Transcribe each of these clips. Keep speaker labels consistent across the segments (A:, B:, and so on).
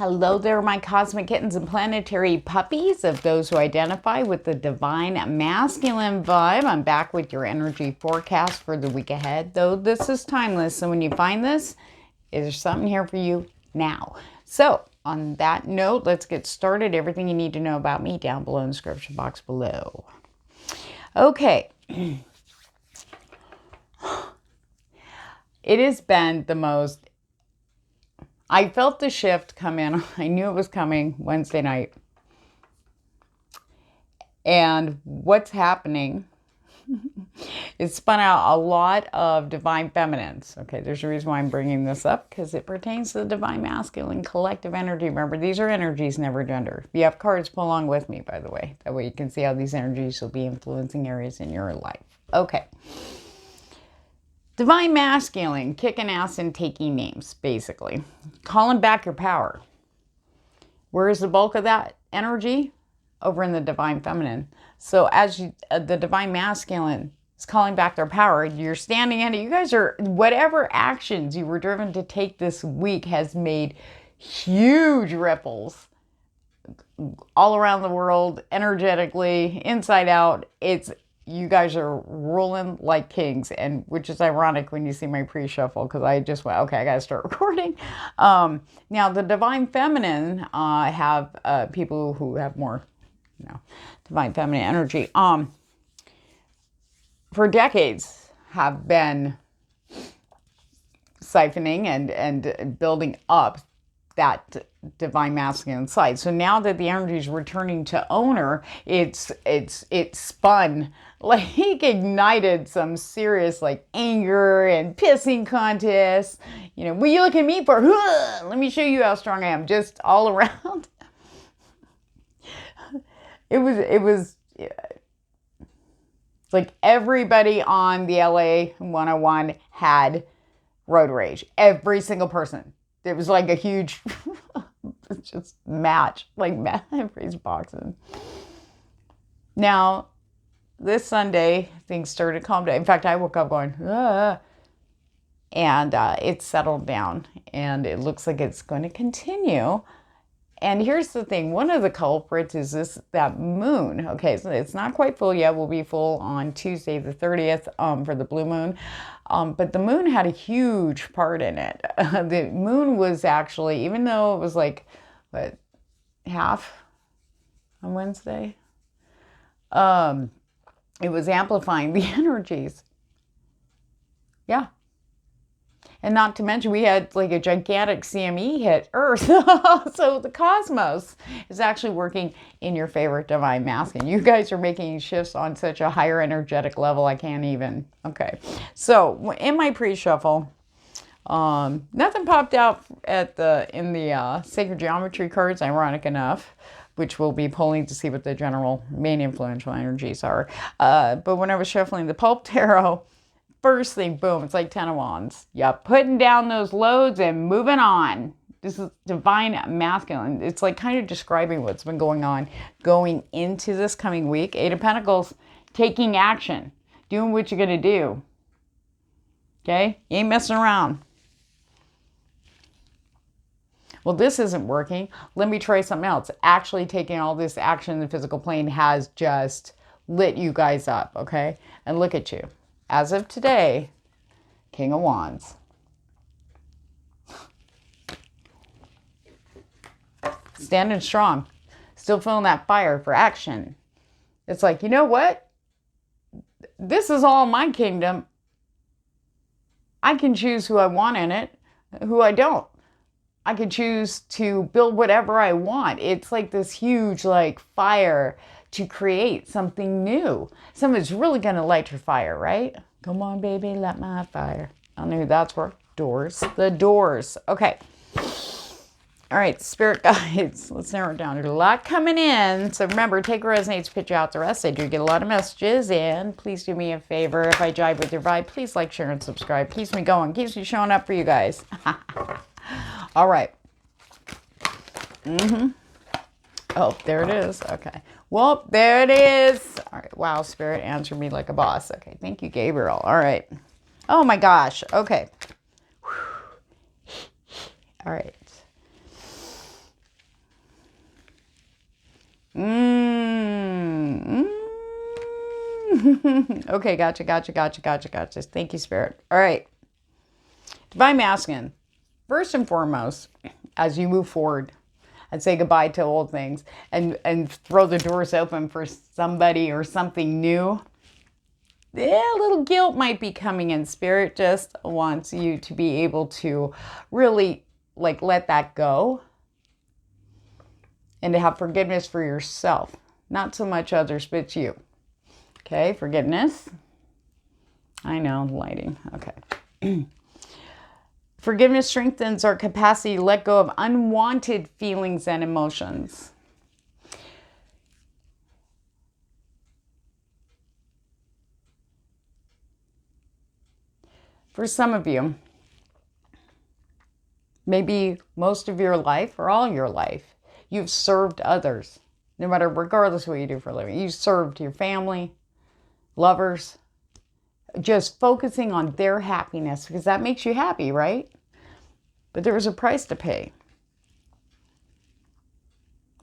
A: Hello there, my cosmic kittens and planetary puppies of those who identify with the divine masculine vibe. I'm back with your energy forecast for the week ahead, though this is timeless. So when you find this, there's something here for you now. So on that note, let's get started. Everything you need to know about me down below in the description box below. Okay. It has been the most... I felt the shift come in. I knew it was coming Wednesday night. And what's happening is spun out a lot of divine feminines. Okay, there's a reason why I'm bringing this up, because it pertains to the divine masculine collective energy. Remember, these are energies, never gender. If you have cards, pull along with me, by the way. That way you can see how these energies will be influencing areas in your life. Okay. Divine masculine, kicking ass and taking names, basically. Calling back your power. Where is the bulk of that energy? Over in the divine feminine. So as the divine masculine is calling back their power, you're standing in it. You guys are, whatever actions you were driven to take this week has made huge ripples all around the world, energetically, inside out. You guys are ruling like kings, and which is ironic when you see my pre-shuffle, because I just went, okay, I got to start recording. Now, the divine feminine have people who have more, divine feminine energy. For decades, have been siphoning and building up that divine masculine side. So now that the energy is returning to owner, it's spun, like ignited some serious like anger and pissing contests. What are you looking at me for? Let me show you how strong I am. Just all around. It was like everybody on the LA 101 had road rage. Every single person. It was like a huge just match, like everybody's boxing. Now, this Sunday, things started to calm down. In fact, I woke up going, ah, and it settled down, and it looks like it's going to continue. And here's the thing. One of the culprits is that moon. Okay, so it's not quite full yet. We'll be full on Tuesday the 30th for the blue moon. But the moon had a huge part in it. The moon was actually, even though it was like, half on Wednesday? It was amplifying the energies. Yeah. And not to mention, we had like a gigantic CME hit Earth. So the cosmos is actually working in your favorite divine masculine. You guys are making shifts on such a higher energetic level, I can't even. Okay. So in my pre-shuffle, nothing popped out in the sacred geometry cards, ironic enough, which we'll be pulling to see what the general main influential energies are. But when I was shuffling the PULP tarot, first thing, boom, it's like 10 of wands. Yeah, putting down those loads and moving on. This is divine masculine. It's like kind of describing what's been going on going into this coming week. 8 of Pentacles, taking action, doing what you're going to do. Okay? You ain't messing around. Well, this isn't working. Let me try something else. Actually taking all this action in the physical plane has just lit you guys up, okay? And look at you. As of today, King of Wands. Standing strong. Still feeling that fire for action. It's like, you know what? This is all my kingdom. I can choose who I want in it, who I don't. I can choose to build whatever I want. It's like this huge like fire to create something new. Something's really going to light your fire, right? Come on, baby, light my fire. I don't know who that's for. Doors. The Doors. Okay. All right, spirit guides. Let's narrow it down. There's a lot coming in. So remember, take what resonates, pitch out the rest. I do get a lot of messages. And please do me a favor. If I jive with your vibe, please like, share, and subscribe. Keeps me going. Keeps me showing up for you guys. All right. Oh, there it is. Okay. Well, there it is. All right. Wow, Spirit answered me like a boss. Okay. Thank you, Gabriel. All right. Oh, my gosh. Okay. All right. Okay, gotcha. Thank you, Spirit. All right. Divine Masculine. First and foremost, as you move forward and say goodbye to old things and throw the doors open for somebody or something new, a little guilt might be coming in. Spirit just wants you to be able to really let that go and to have forgiveness for yourself. Not so much others, but you. Okay, forgiveness. I know, lighting. Okay. Forgiveness strengthens our capacity to let go of unwanted feelings and emotions. For some of you, maybe most of your life or all your life, you've served others, no matter, regardless of what you do for a living. You served your family, lovers, just focusing on their happiness because that makes you happy, right? But there was a price to pay.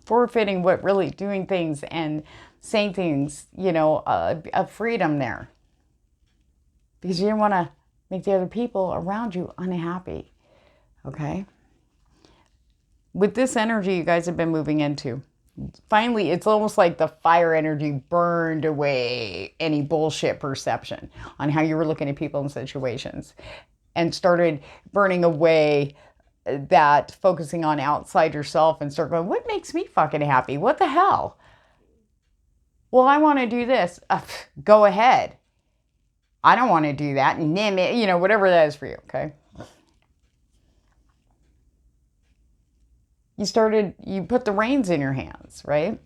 A: Forfeiting what really doing things and saying things, of freedom there. Because you didn't want to make the other people around you unhappy. Okay? With this energy you guys have been moving into, finally, it's almost like the fire energy burned away any bullshit perception on how you were looking at people and situations and started burning away that focusing on outside yourself and start going, what makes me fucking happy? What the hell? Well, I want to do this. Go ahead. I don't want to do that. Whatever that is for you, okay? You put the reins in your hands, right?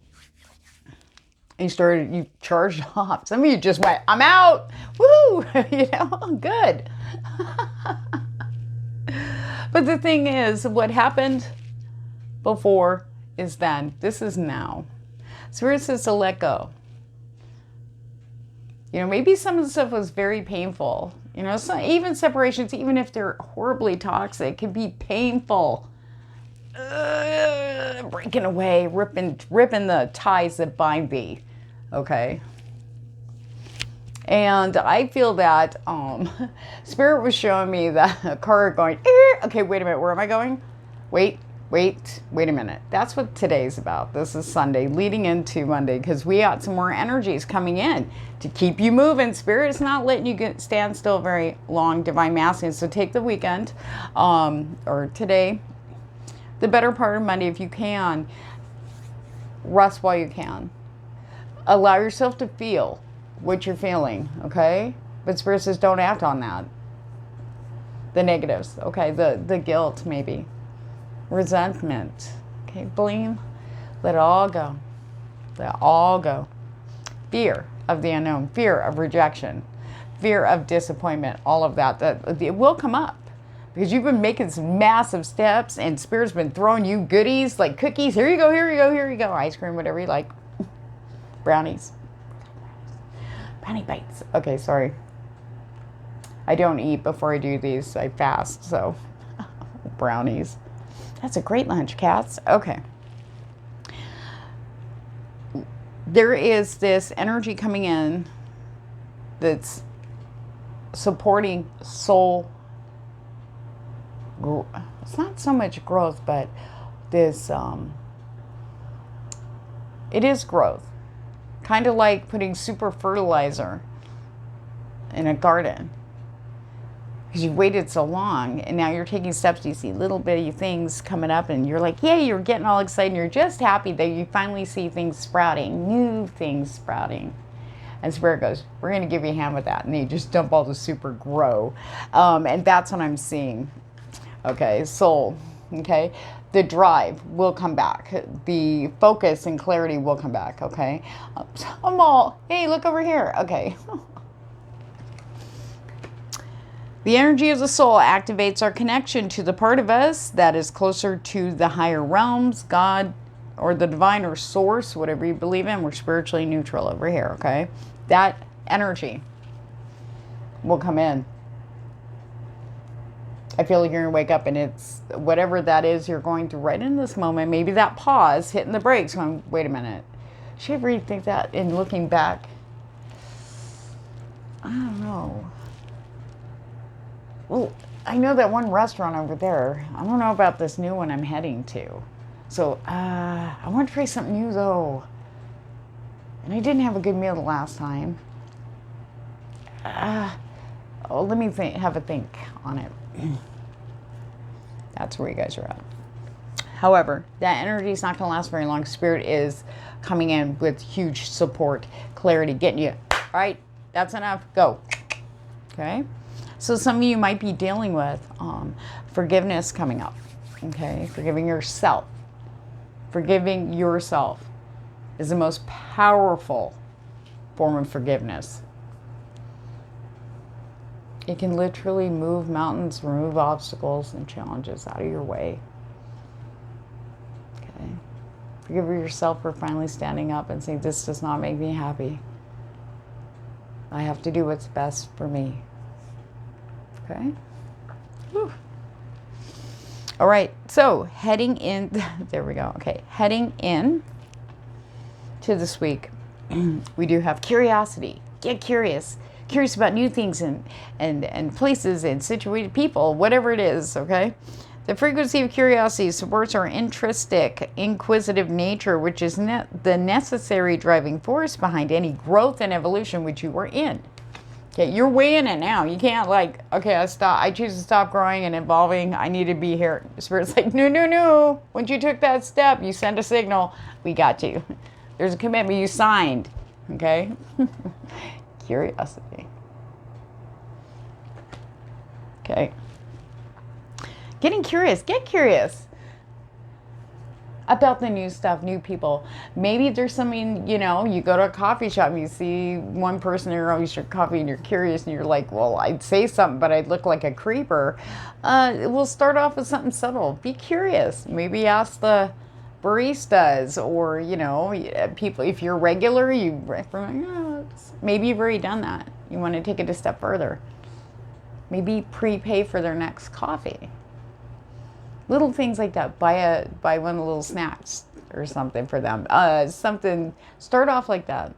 A: You charged off. Some of you just went, I'm out. Woo! Good. But the thing is, what happened before is then. This is now. Spirit says to let go. Maybe some of the stuff was very painful. Even separations, even if they're horribly toxic, can be painful. Breaking away, ripping the ties that bind thee. Okay. And I feel that Spirit was showing me that a car going, okay, wait a minute, where am I going? Wait a minute. That's what today's about. This is Sunday, leading into Monday, because we got some more energies coming in to keep you moving. Spirit is not letting you stand still very long, Divine Masculine. So take the weekend, or today, the better part of Monday, if you can, rest while you can. Allow yourself to feel what you're feeling, okay? But Spirit says don't act on that. The negatives, okay? The guilt, maybe. Resentment, okay? Blame. Let it all go. Let it all go. Fear of the unknown. Fear of rejection. Fear of disappointment. All of that. It will come up. Because you've been making some massive steps and Spirit's been throwing you goodies like cookies. Here you go. Ice cream, whatever you like. Brownies. Brownie bites. Okay, sorry. I don't eat before I do these. I fast, so brownies. That's a great lunch, cats. Okay. There is this energy coming in that's supporting soul. It's not so much growth, but this, it is growth. Kind of like putting super fertilizer in a garden. Because you've waited so long and now you're taking steps. You see little bitty things coming up and you're like, yay, you're getting all excited. And you're just happy that you finally see things sprouting, new things sprouting. And Spirit goes, we're going to give you a hand with that. And they just dump all the super grow. And that's what I'm seeing. Okay, soul. Okay. The drive will come back. The focus and clarity will come back, okay? I'm all, hey, look over here. Okay. The energy of the soul activates our connection to the part of us that is closer to the higher realms, God, or the divine or source, whatever you believe in. We're spiritually neutral over here, okay? That energy will come in. I feel like you're going to wake up and it's whatever that is you're going through right in this moment. Maybe that pause, hitting the brakes, going, wait a minute. Should I rethink that in looking back? I don't know. Well, I know that one restaurant over there. I don't know about this new one I'm heading to. So, I want to try something new though. And I didn't have a good meal the last time. Let me have a think on it. That's where you guys are at. However, that energy is not going to last very long. Spirit is coming in with huge support, clarity, getting you, all right, that's enough, go. Okay? So some of you might be dealing with forgiveness coming up. Okay? Forgiving yourself. Forgiving yourself is the most powerful form of forgiveness. It can literally move mountains, remove obstacles and challenges out of your way. Okay? Forgive yourself for finally standing up and saying, this does not make me happy. I have to do what's best for me. Okay? Whew. All right, so heading in, there we go. Okay, heading in to this week, we do have curiosity. Get curious. Curious about new things and places and situated people, whatever it is, okay? The frequency of curiosity supports our intrinsic, inquisitive nature, which is the necessary driving force behind any growth and evolution which you are in. Okay, you're way in it now. You can't okay, I choose to stop growing and evolving. I need to be here. Spirit's like, no. Once you took that step, you send a signal. We got you. There's a commitment you signed. Okay? Curiosity. Okay. Getting curious. Get curious about the new stuff, new people. Maybe there's something, you go to a coffee shop and you see one person there always your coffee and you're curious and you're like, well, I'd say something, but I'd look like a creeper. We'll start off with something subtle. Be curious. Maybe ask the baristas or, people, if you're regular, maybe you've already done that. You want to take it a step further. Maybe prepay for their next coffee. Little things like that. Buy one of the little snacks or something for them. Start off like that,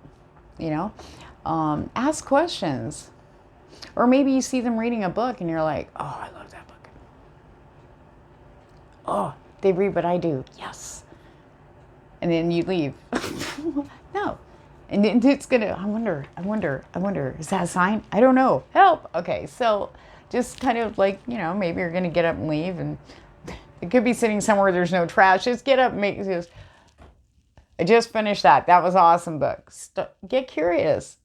A: ask questions. Or maybe you see them reading a book and you're like, oh, I love that book. Oh, they read what I do. Yes. And then you leave. No. And it's going to, I wonder, is that a sign? I don't know. Help. Okay. So just kind of maybe you're going to get up and leave, and it could be sitting somewhere there's no trash. Just get up and I just finished that. That was an awesome book. Get curious.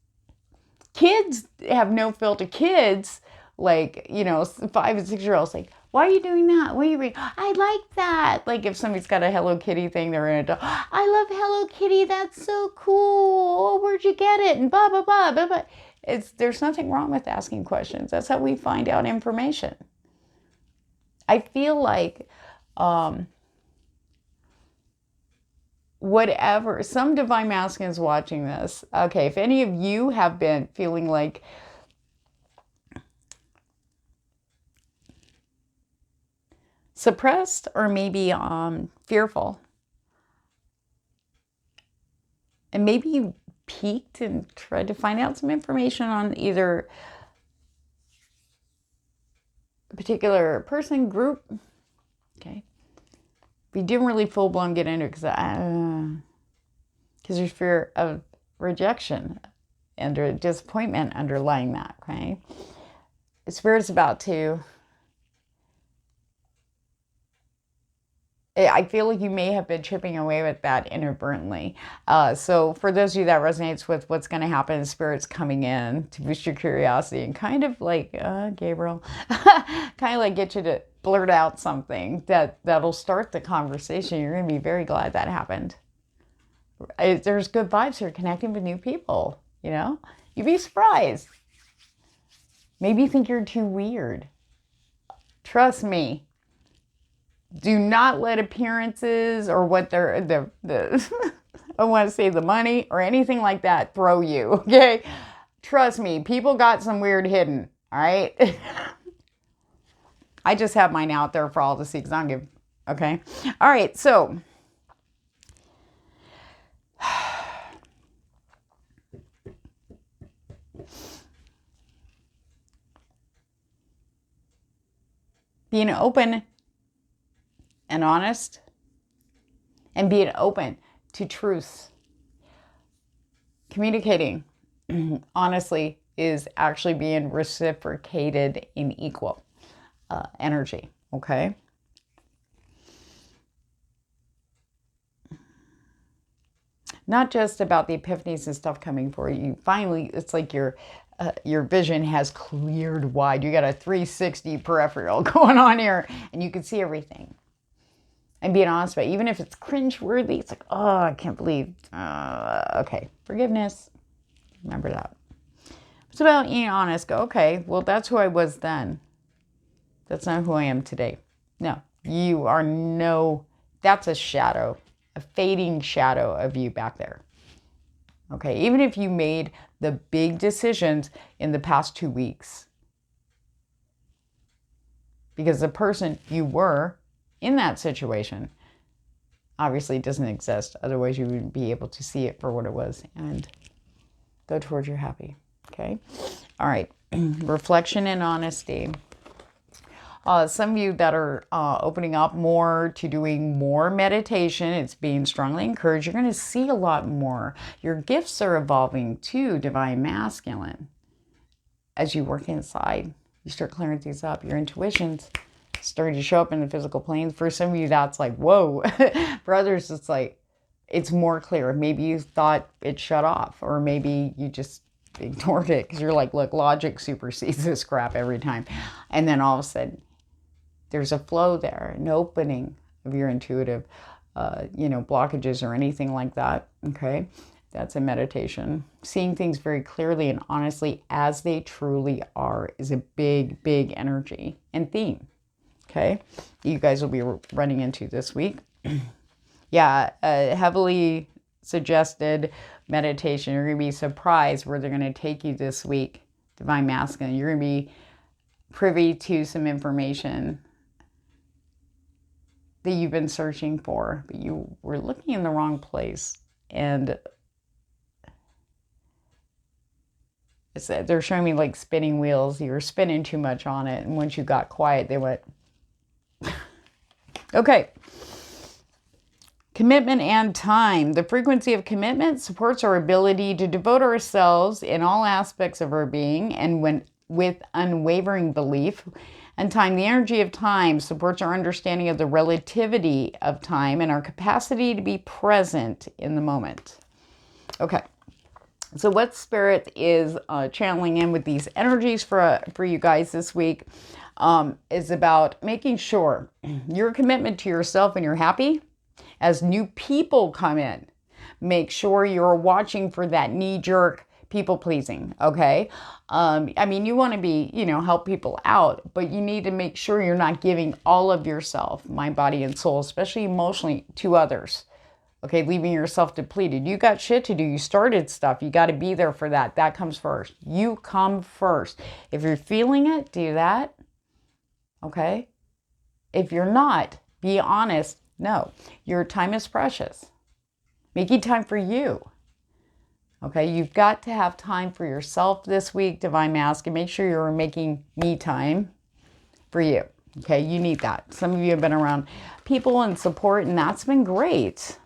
A: Kids have no filter. Kids, 5 and 6 year olds, why are you doing that? What are you reading? I like that. If somebody's got a Hello Kitty thing, they're in it. I love Hello Kitty. That's so cool. Oh, where'd you get it? And blah, blah, blah, blah, blah. There's nothing wrong with asking questions. That's how we find out information. I feel like whatever, some divine masculine is watching this. Okay, if any of you have been feeling like suppressed or maybe fearful, and maybe you peeked and tried to find out some information on either a particular person, group, okay, but you didn't really full-blown get into it because there's fear of rejection and disappointment underlying that, okay? Spirit's about to, I feel like you may have been chipping away with that inadvertently. So for those of you that resonates with what's going to happen, Spirit's coming in to boost your curiosity and kind of Gabriel, kind of get you to blurt out something that'll start the conversation. You're going to be very glad that happened. There's good vibes here, connecting with new people, You'd be surprised. Maybe you think you're too weird. Trust me. Do not let appearances or what they're I want to say the money or anything like that throw you, okay? Trust me, people got some weird hidden, all right? I just have mine out there for all to see because I don't give, okay? All right, so being open and honest, and being open to truths. Communicating honestly is actually being reciprocated in equal energy, okay? Not just about the epiphanies and stuff coming for you. Finally, it's like your vision has cleared wide. You got a 360 peripheral going on here, and you can see everything. And being honest about it, even if it's cringeworthy, it's like, oh, I can't believe. Okay, forgiveness. Remember that. It's about being honest. Go, okay, well, that's who I was then. That's not who I am today. No, you are that's a shadow, a fading shadow of you back there. Okay, even if you made the big decisions in the past 2 weeks. Because the person you were in that situation obviously doesn't exist. Otherwise, you wouldn't be able to see it for what it was and go towards your happy. Okay? All right. Reflection and honesty. Some of you that are opening up more to doing more meditation, it's being strongly encouraged. You're going to see a lot more. Your gifts are evolving too, divine masculine. As you work inside, you start clearing things up. Your intuition's starting to show up in the physical plane. For some of you, that's like, whoa. For others, it's like, it's more clear. Maybe you thought it shut off, or maybe you just ignored it because you're like, look, logic supersedes this crap every time. And then all of a sudden, there's a flow there, an opening of your intuitive, blockages or anything like that. Okay. That's a meditation. Seeing things very clearly and honestly as they truly are is a big, big energy and theme. Okay. You guys will be running into this week. Yeah. Heavily suggested meditation. You're going to be surprised where they're going to take you this week. Divine masculine. You're going to be privy to some information that you've been searching for, but you were looking in the wrong place. And they're showing me like spinning wheels. You were spinning too much on it. And once you got quiet, they went, okay. Commitment and time. The frequency of commitment supports our ability to devote ourselves in all aspects of our being, and with unwavering belief. And time, the energy of time supports our understanding of the relativity of time and our capacity to be present in the moment. Okay. So what Spirit is channeling in with these energies for you guys this week is about making sure your commitment to yourself and you're happy as new people come in. Make sure you're watching for that knee-jerk people pleasing, okay? You want to be, help people out, but you need to make sure you're not giving all of yourself, mind, body, and soul, especially emotionally, to others. Okay, leaving yourself depleted. You got shit to do. You started stuff. You got to be there for that. That comes first. You come first. If you're feeling it, do that. Okay? If you're not, be honest. No, your time is precious. Making time for you. Okay, you've got to have time for yourself this week, Divine Masculine. Make sure you're making me time for you. Okay, you need that. Some of you have been around people and support, and that's been great.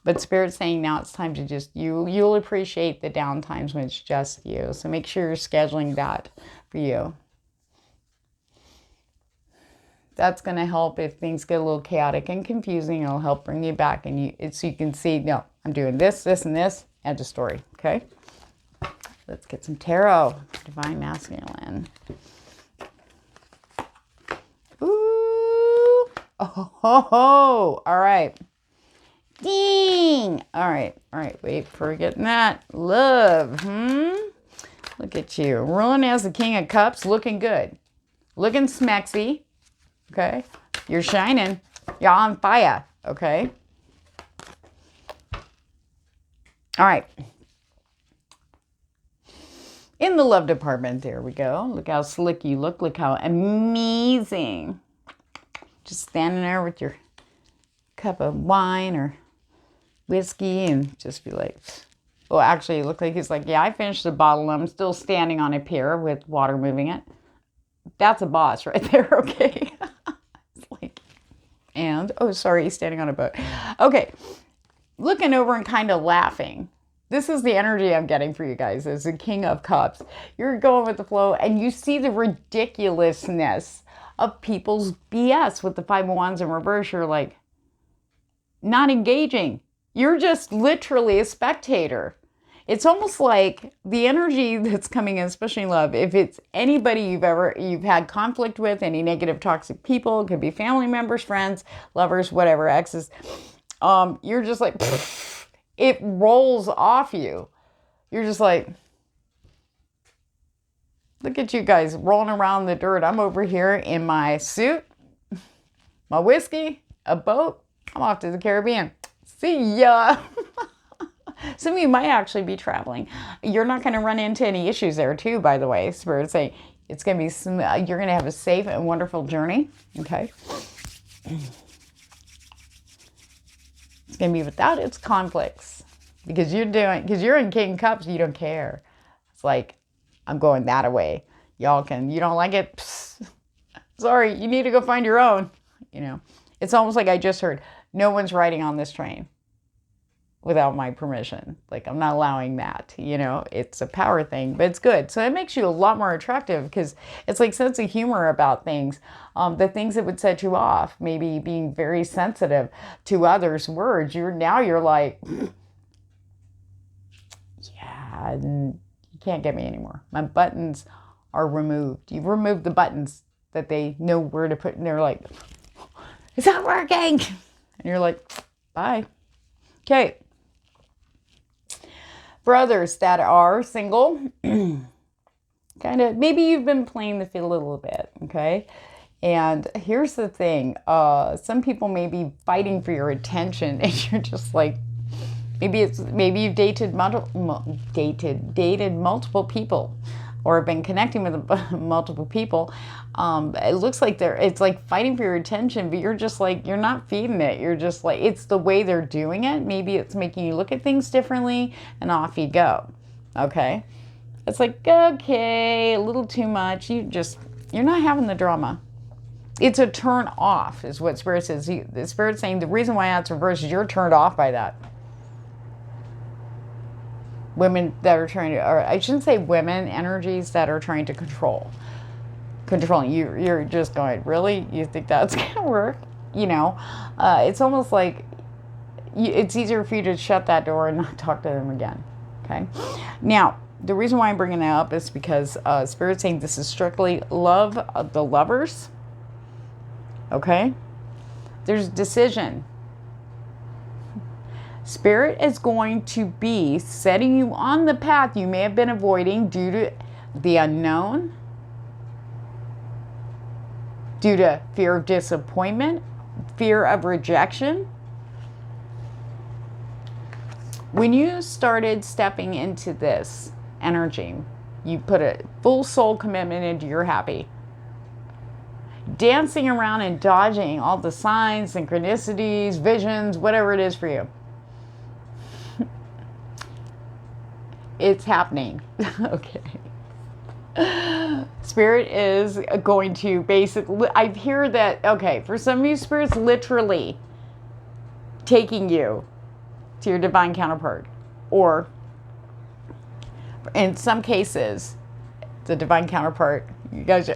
A: But Spirit's saying now it's time to just, you'll appreciate the down times when it's just you. So make sure you're scheduling that for you. That's going to help if things get a little chaotic and confusing. It'll help bring you back, and so you can see, no, I'm doing this, this, and this, and a story. Okay? Let's get some tarot. Divine Masculine. Ooh. Oh. All right. Ding. All right. Wait for getting that. Love. Look at you. Ruling as the King of Cups. Looking good. Looking smexy. Okay. You're shining. You're on fire. Okay. All right. In the love department, there we go. Look how slick you look. Look how amazing. Just standing there with your cup of wine or whiskey and just be like, well, actually, it looked like he's like, yeah, I finished the bottle. I'm still standing on a pier with water moving it. That's a boss right there, okay? It's like, and, oh, sorry, he's standing on a boat. Okay, looking over and kind of laughing. This is the energy I'm getting for you guys as the King of Cups. You're going with the flow, and you see the ridiculousness of people's BS with the Five of Wands in reverse. You're like, not engaging. You're just literally a spectator. It's almost like the energy that's coming in, especially in love, if it's anybody you've had conflict with, any negative toxic people, it could be family members, friends, lovers, whatever, exes, you're just like, pfft, it rolls off you. You're just like, look at you guys rolling around the dirt. I'm over here in my suit, my whiskey, a boat. I'm off to the Caribbean. See ya. Some of you might actually be traveling. You're not going to run into any issues there too, by the way. Spirit saying it's going to be, you're going to have a safe and wonderful journey. Okay. It's going to be without its conflicts because you're in King Cups. You don't care. It's like, I'm going that way. You don't like it? Psst. Sorry, you need to go find your own. It's almost like I just heard, no one's riding on this train without my permission. Like, I'm not allowing that, it's a power thing, but it's good. So it makes you a lot more attractive because it's like sense of humor about things. The things that would set you off, maybe being very sensitive to others' words. You're like, yeah, you can't get me anymore. My buttons are removed. You've removed the buttons that they know where to put, and they're like, it's not working. And you're like, bye. Okay. For others that are single, kind of, maybe you've been playing the field a little bit, okay? And here's the thing. Some people may be fighting for your attention, and you're just like, maybe you've dated multiple people, or have been connecting with multiple people. It looks like it's like fighting for your attention, but you're just like, you're not feeding it. You're just like, it's the way they're doing it. Maybe it's making you look at things differently, and off you go. Okay. It's like, okay, a little too much. You're not having the drama. It's a turn off is what Spirit says. The Spirit's saying the reason why that's reversed is you're turned off by that. Women that are trying to, or I shouldn't say women, energies that are trying to controlling you. You're just going, really? You think that's going to work? It's almost like it's easier for you to shut that door and not talk to them again. Okay. Now, the reason why I'm bringing that up is because Spirit's saying this is strictly love of the lovers. Okay. There's decision. Spirit is going to be setting you on the path you may have been avoiding due to the unknown, due to fear of disappointment, fear of rejection. When you started stepping into this energy, you put a full soul commitment into you're happy. Dancing around and dodging all the signs, synchronicities, visions, whatever it is for you. It's happening. Okay. Spirit is going to basically, I hear that, okay, for some of you, Spirit's literally taking you to your divine counterpart. Or in some cases, the divine counterpart, you guys,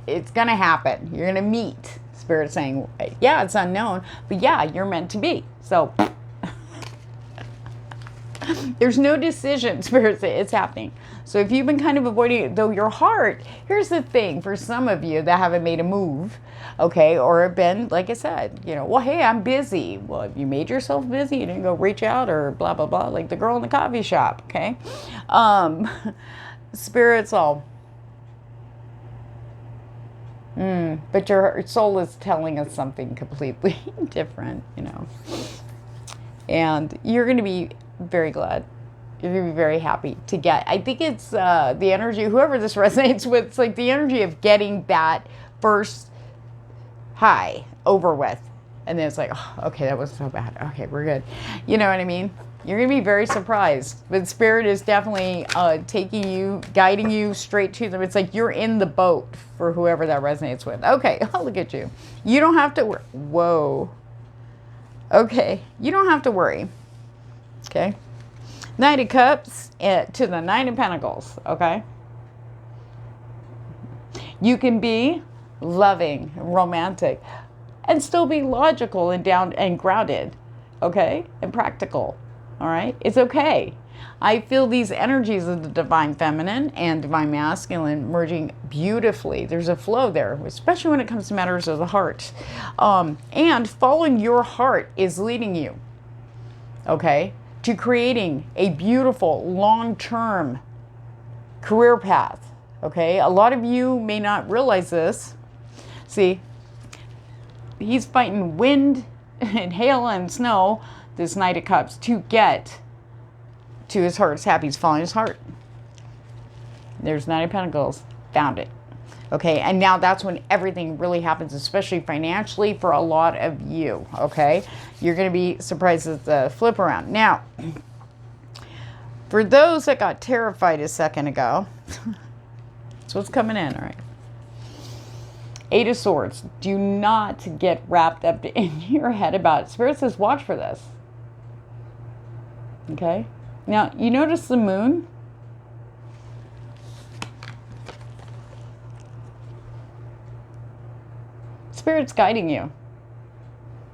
A: it's going to happen. You're going to meet. Spirit saying, yeah, it's unknown, but yeah, you're meant to be. So there's no decision, Spirit say it's happening. So if you've been kind of avoiding it, though your heart, here's the thing, for some of you that haven't made a move, okay, or have been, like I said, well, hey, I'm busy. Well, if you made yourself busy, you didn't go reach out or blah, blah, blah, like the girl in the coffee shop, okay? Spirit's all, but your soul is telling us something completely different, and you're going to be very glad. You're going to be very happy to get. I think it's the energy, whoever this resonates with, it's like the energy of getting that first high over with. And then it's like, oh, okay, that wasn't so bad. Okay, we're good. You know what I mean? You're going to be very surprised. But Spirit is definitely taking you, guiding you straight to them. It's like you're in the boat for whoever that resonates with. Okay, look at you. You don't have to worry. Whoa. Okay, you don't have to worry. Okay. Knight of Cups to the Nine of Pentacles. Okay. You can be loving, romantic, and still be logical and down and grounded. Okay, and practical. All right, it's okay. I feel these energies of the divine feminine and divine masculine merging beautifully. There's a flow there, especially when it comes to matters of the heart. And following your heart is leading you, okay, to creating a beautiful long-term career path, okay? A lot of you may not realize this. See, he's fighting wind and hail and snow, this Knight of Cups, to get to his heart's happy. He's following his heart. There's Knight of Pentacles. Found it. Okay, and now that's when everything really happens, especially financially for a lot of you, okay? You're going to be surprised at the flip around. Now, for those that got terrified a second ago, that's what's coming in, all right? Eight of Swords. Do not get wrapped up in your head about it. Spirit says, watch for this. Okay? Now, you notice the moon? Spirit's guiding you.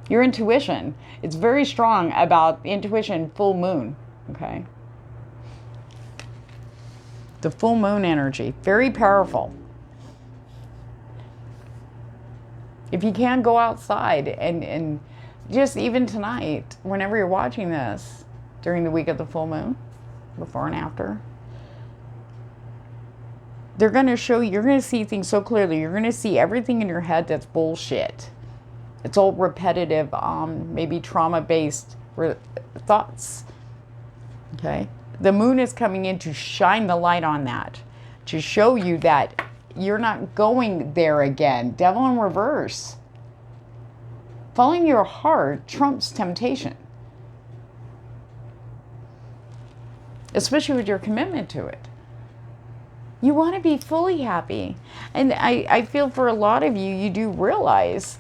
A: Your intuition. It's very strong about intuition, full moon. Okay? The full moon energy. Very powerful. If you can, go outside and just even tonight, whenever you're watching this, during the week of the full moon, before and after, they're going to show you, you're going to see things so clearly. You're going to see everything in your head that's bullshit. It's all repetitive, maybe trauma-based thoughts. Okay? The moon is coming in to shine the light on that, to show you that you're not going there again. Devil in reverse. Following your heart trumps temptation. Especially with your commitment to it. You want to be fully happy. And I feel for a lot of you, you do realize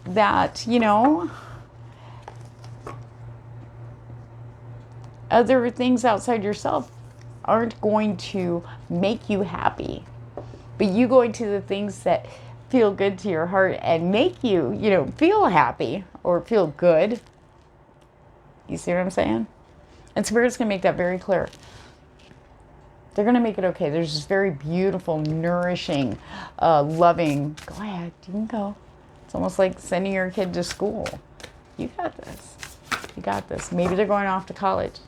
A: that, you know, other things outside yourself aren't going to make you happy. But you going to the things that feel good to your heart and make you, you know, feel happy or feel good. You see what I'm saying? And Spirit's going to make that very clear. They're going to make it okay. There's this very beautiful, nourishing, loving, go ahead, you can go. It's almost like sending your kid to school. You got this. You got this. Maybe they're going off to college.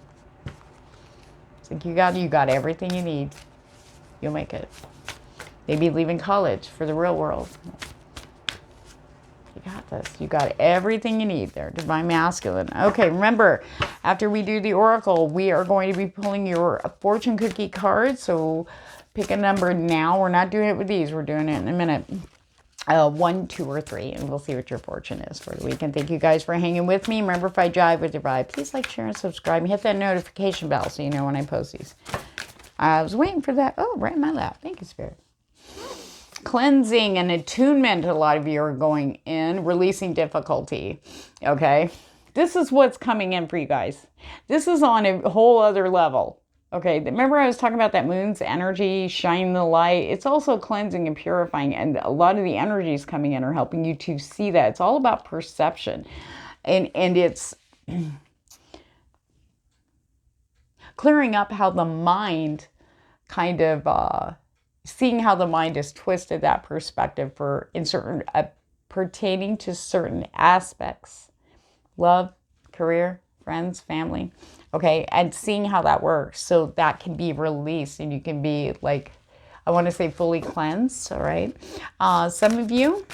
A: It's like you got everything you need. You'll make it. Maybe leaving college for the real world. You got this. You got everything you need there. Divine Masculine. Okay, remember, after we do the Oracle, we are going to be pulling your fortune cookie card. So pick a number now. We're not doing it with these. We're doing it in a minute. 1, 2, or 3, and we'll see what your fortune is for the week. And thank you guys for hanging with me. Remember, if I jive with your vibe, please like, share, and subscribe. And hit that notification bell so you know when I post these. I was waiting for that. Oh, right in my lap. Thank you, Spirit. Cleansing and attunement, a lot of you are going in. Releasing difficulty. Okay? This is what's coming in for you guys. This is on a whole other level. Okay, remember I was talking about that moon's energy, shining the light. It's also cleansing and purifying, and a lot of the energies coming in are helping you to see that. It's all about perception, and it's clearing up how the mind kind of seeing how the mind is twisted that perspective for in certain pertaining to certain aspects, love, career, friends, family. Okay, and seeing how that works so that can be released and you can be like, I want to say fully cleansed, all right? Some of you,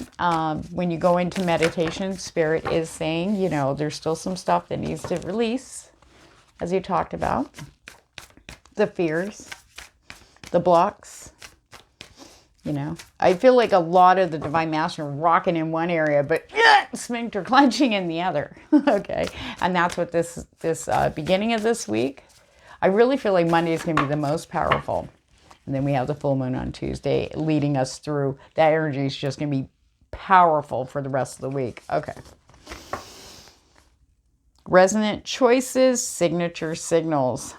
A: when you go into meditation, Spirit is saying, you know, there's still some stuff that needs to release, as you talked about. The fears, the blocks, You know, I feel like a lot of the divine masculine rocking in one area, but sphincter clenching in the other. Okay. And that's what this beginning of this week, I really feel like Monday is going to be the most powerful. And then we have the full moon on Tuesday leading us through. That energy is just going to be powerful for the rest of the week. Okay. Resonant choices, signature signals.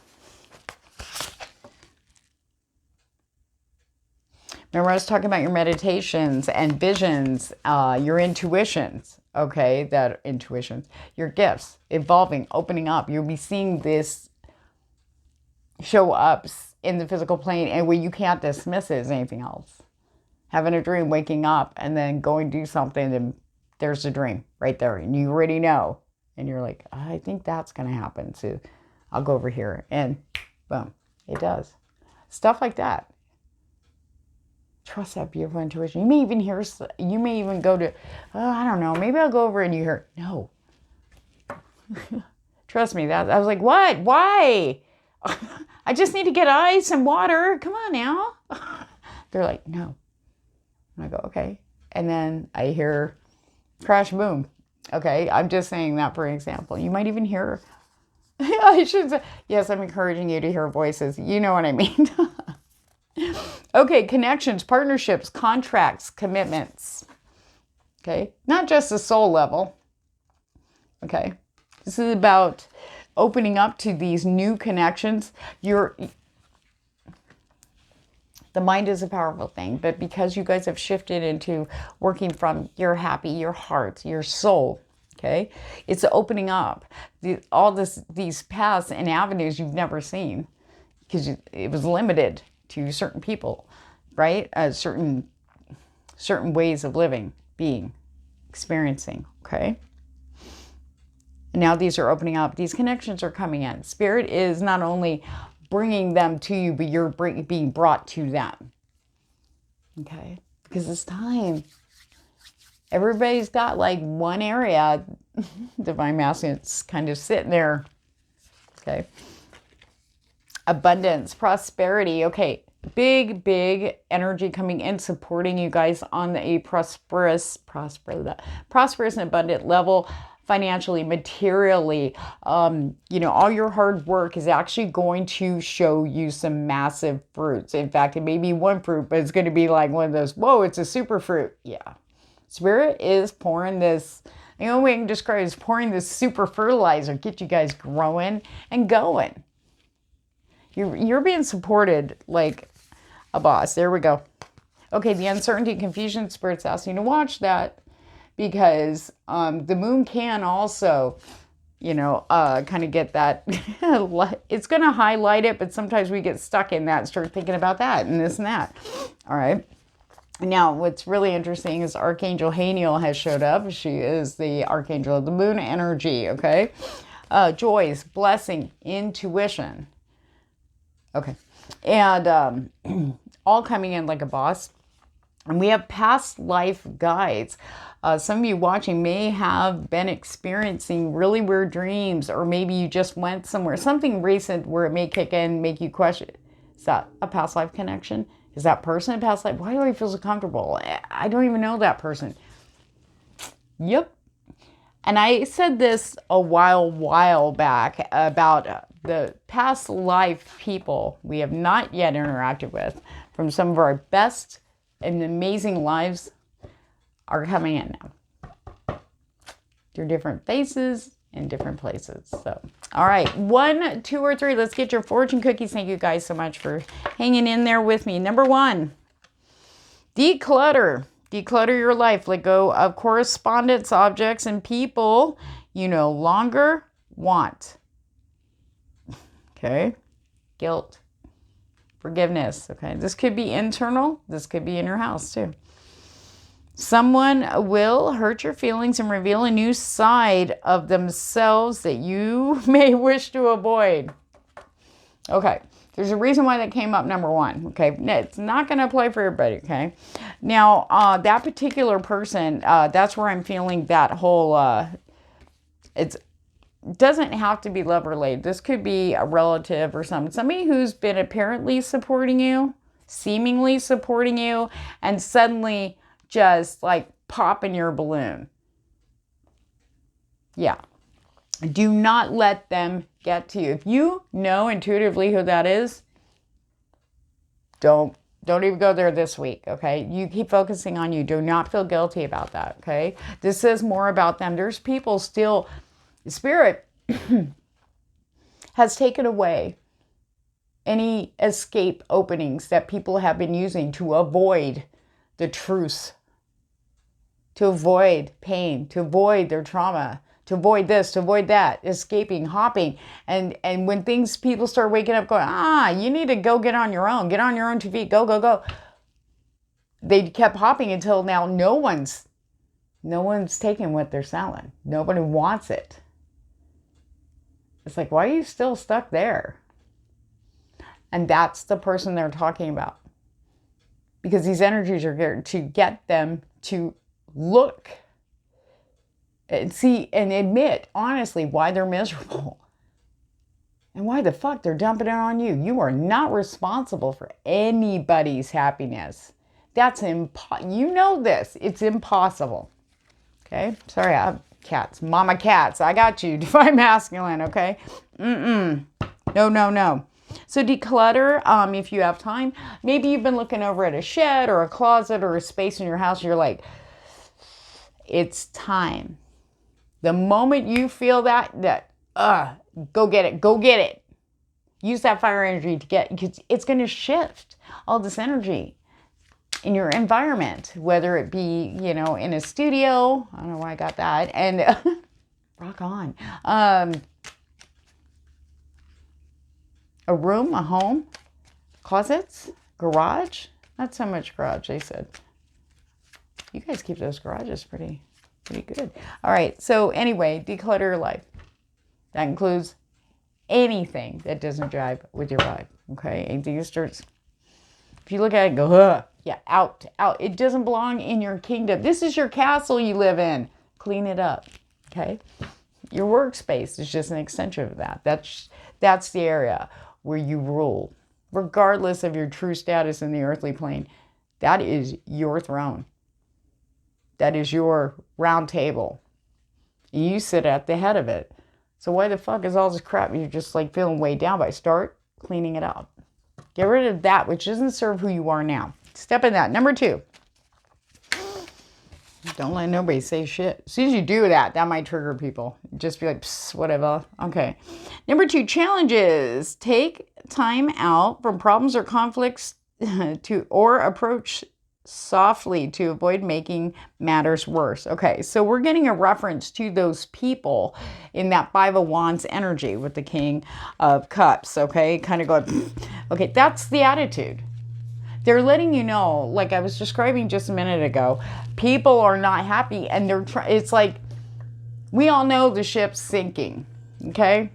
A: Remember I was talking about your meditations and visions, your intuitions, okay, that intuitions, your gifts, evolving, opening up. You'll be seeing this show up in the physical plane and where you can't dismiss it as anything else. Having a dream, waking up, and then going do something, and there's a dream right there, and you already know. And you're like, I think that's going to happen, so I'll go over here, and boom, it does. Stuff like that. Trust that beautiful intuition. You may even hear, you may even go to, oh, I don't know, maybe I'll go over and you hear, no. Trust me, that I was like, what? Why? I just need to get ice and water. Come on now. They're like, no. And I go, okay. And then I hear crash, boom. Okay, I'm just saying that for an example. You might even hear, I should say, yes, I'm encouraging you to hear voices. You know what I mean. Okay, connections, partnerships, contracts, commitments. Okay, not just the soul level. Okay, this is about opening up to these new connections. The mind is a powerful thing, but because you guys have shifted into working from your happy, your heart, your soul, okay, it's opening up these paths and avenues you've never seen because it was limited to certain people, right? Certain ways of living, being, experiencing, okay? And now these are opening up. These connections are coming in. Spirit is not only bringing them to you, but you're being brought to them, okay? Because it's time. Everybody's got like one area, divine masculine's kind of sitting there, okay? Abundance, prosperity. Okay, big energy coming in, supporting you guys on a prosperous and abundant level, financially, materially. You know, all your hard work is actually going to show you some massive fruits. In fact, it may be one fruit, but it's going to be like one of those, whoa, it's a super fruit. Yeah. Spirit is pouring this, the only way I can describe it is pouring this super fertilizer, get you guys growing and going. You're being supported like a boss. There we go. Okay, the uncertainty, confusion, Spirit's asking you to watch that because the moon can also, you know, kind of get that. It's going to highlight it, but sometimes we get stuck in that and start thinking about that and this and that. All right. Now, what's really interesting is Archangel Haniel has showed up. She is the Archangel of the Moon energy, okay? Joys, blessing, intuition. Okay, and all coming in like a boss. And we have past life guides. Some of you watching may have been experiencing really weird dreams, or maybe you just went somewhere, something recent where it may kick in, make you question, is that a past life connection? Is that person a past life? Why do I feel so comfortable? I don't even know that person. Yep. And I said this a while back about the past life people we have not yet interacted with from some of our best and amazing lives are coming in now. They're different faces in different places. So, all right, 1, 2, or 3. Let's get your fortune cookies. Thank you guys so much for hanging in there with me. Number 1, declutter. Declutter your life. Let go of correspondence, objects, and people you no longer want. Okay. Guilt. Forgiveness. Okay. This could be internal. This could be in your house too. Someone will hurt your feelings and reveal a new side of themselves that you may wish to avoid. Okay. There's a reason why that came up number 1. Okay. It's not going to apply for everybody. Okay. Now, that particular person, that's where I'm feeling that whole, it doesn't have to be love related. This could be a relative or somebody who's been apparently supporting you. seemingly supporting you, and suddenly just like popping your balloon. Yeah. Do not let them get to you. If you know intuitively who that is, don't even go there this week, okay? You keep focusing on you. Do not feel guilty about that, okay? This says more about them. There's people still, Spirit has taken away any escape openings that people have been using to avoid the truth, to avoid pain, to avoid their trauma, to avoid this, to avoid that, escaping, hopping. And when people start waking up going, you need to go get on your own 2 feet, go. They kept hopping until now no one's taking what they're selling. Nobody wants it. It's like, why are you still stuck there? And that's the person they're talking about. Because these energies are there to get them to look and see and admit honestly why they're miserable. And why the fuck they're dumping it on you. You are not responsible for anybody's happiness. That's you know this. It's impossible. Okay? Sorry, I have cats. Mama cats. I got you. Divine masculine, okay? No. So declutter, if you have time. Maybe you've been looking over at a shed or a closet or a space in your house. You're like, it's time. The moment you feel that, go get it. Use that fire energy to get, because it's going to shift all this energy in your environment, whether it be, in a studio. I don't know why I got that. And rock on. A room, a home, closets, garage. Not so much garage, they said. You guys keep those garages pretty good. All right. So anyway, declutter your life. That includes anything that doesn't jive with your vibe. Okay. Anything that starts, if you look at it and go, yeah, out. It doesn't belong in your kingdom. This is your castle you live in. Clean it up. Okay. Your workspace is just an extension of that. That's the area where you rule, regardless of your true status in the earthly plane. That is your throne. That is your round table. You sit at the head of it. So why the fuck is all this crap you're just like feeling weighed down by? Start cleaning it up. Get rid of that which doesn't serve who you are now. Step in that. Number 2. Don't let nobody say shit. As soon as you do that, that might trigger people. Just be like, psst, whatever. Okay. Number 2, challenges. Take time out from problems or conflicts or approach softly to avoid making matters worse. Okay, so we're getting a reference to those people in that 5 of Wands energy with the King of Cups. Okay, kind of going, okay, that's the attitude. They're letting you know, like I was describing just a minute ago, people are not happy, and it's like, we all know the ship's sinking. Okay,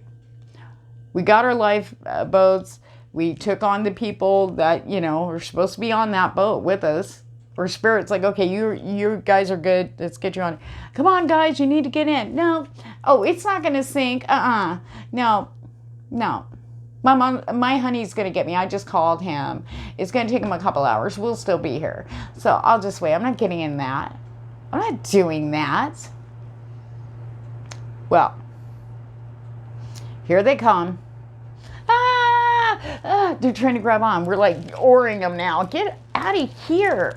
A: we got our lifeboats. We took on the people that, are supposed to be on that boat with us. Or Spirit's like, okay, you guys are good. Let's get you on. Come on, guys, you need to get in. No. Oh, it's not going to sink. No. My honey's going to get me. I just called him. It's going to take him a couple hours. We'll still be here. So I'll just wait. I'm not getting in that. I'm not doing that. Well, here they come. They're trying to grab on. We're like oaring them now. Get out of here.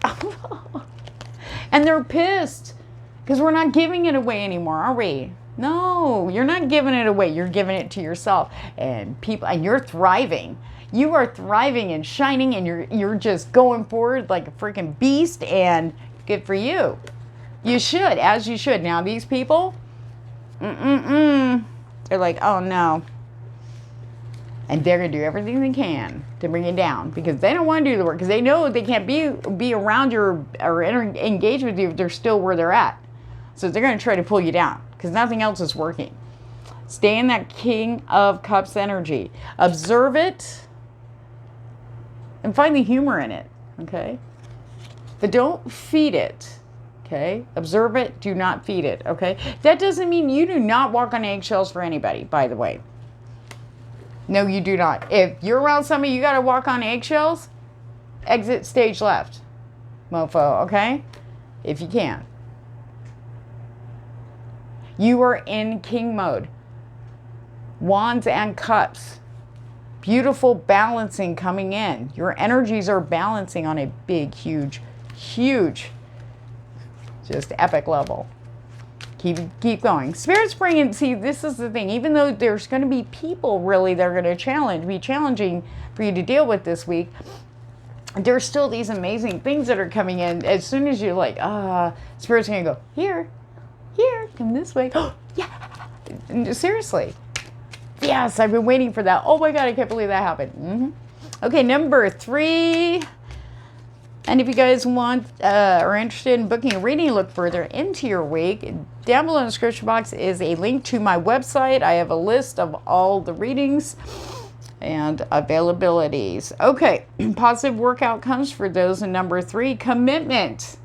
A: And they're pissed because we're not giving it away anymore, are we? No, you're not giving it away. You're giving it to yourself. And you're thriving. You are thriving and shining, and you're just going forward like a freaking beast, and good for you. You should, as you should. Now these people, they're like, oh no. And they're going to do everything they can to bring it down, because they don't want to do the work, because they know they can't be around you or engage with you if they're still where they're at. So they're going to try to pull you down, because nothing else is working. Stay in that King of Cups energy. Observe it and find the humor in it, okay? But don't feed it, okay? Observe it, do not feed it, okay? That doesn't mean you do not walk on eggshells for anybody, by the way. No, you do not. If you're around somebody you got to walk on eggshells, exit stage left, mofo, okay? If you can. You are in king mode. Wands and cups. Beautiful balancing coming in. Your energies are balancing on a big, huge, just epic level. Keep going. Spirit's bringing, see, this is the thing. Even though there's going to be people really that are going to be challenging for you to deal with this week, there's still these amazing things that are coming in. As soon as you're like, Spirit's going to go, here, come this way. Oh, yeah. And seriously. Yes, I've been waiting for that. Oh my God, I can't believe that happened. Okay, number 3. And if you guys want are interested in booking a reading, look further into your week. Down below in the description box is a link to my website. I have a list of all the readings and availabilities. Okay, positive work outcomes for those in number 3. Commitment.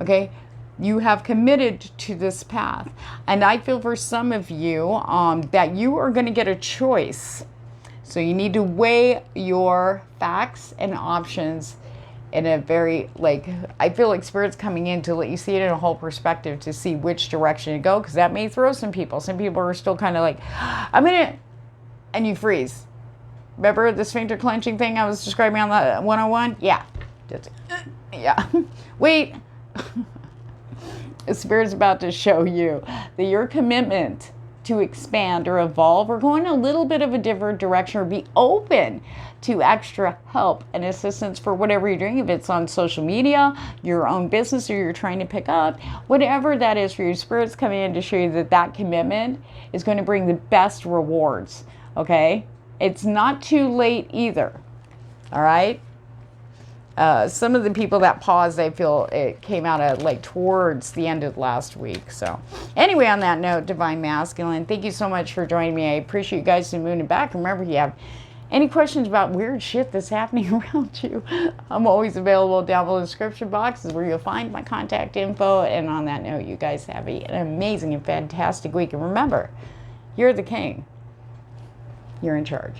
A: Okay, you have committed to this path. And I feel for some of you that you are going to get a choice. So you need to weigh your facts and options in a very, I feel like Spirit's coming in to let you see it in a whole perspective to see which direction to go, because that may throw some people. Some people are still kind of like, I'm going to, and you freeze. Remember the sphincter clenching thing I was describing on the 101? Yeah. Yeah. Wait. Spirit's about to show you that your commitment to expand or evolve or go in a little bit of a different direction or be open to extra help and assistance for whatever you're doing, if it's on social media, your own business, or you're trying to pick up, whatever that is for you. Spirit's coming in to show you that that commitment is going to bring the best rewards, okay? It's not too late either, all right? Some of the people that paused, I feel it came out of towards the end of last week. So anyway, on that note, Divine Masculine, thank you so much for joining me. I appreciate you guys to Moon and back. Remember, if you have any questions about weird shit that's happening around you, I'm always available down below in the description box is where you'll find my contact info. And on that note, you guys have an amazing and fantastic week. And remember, you're the king. You're in charge.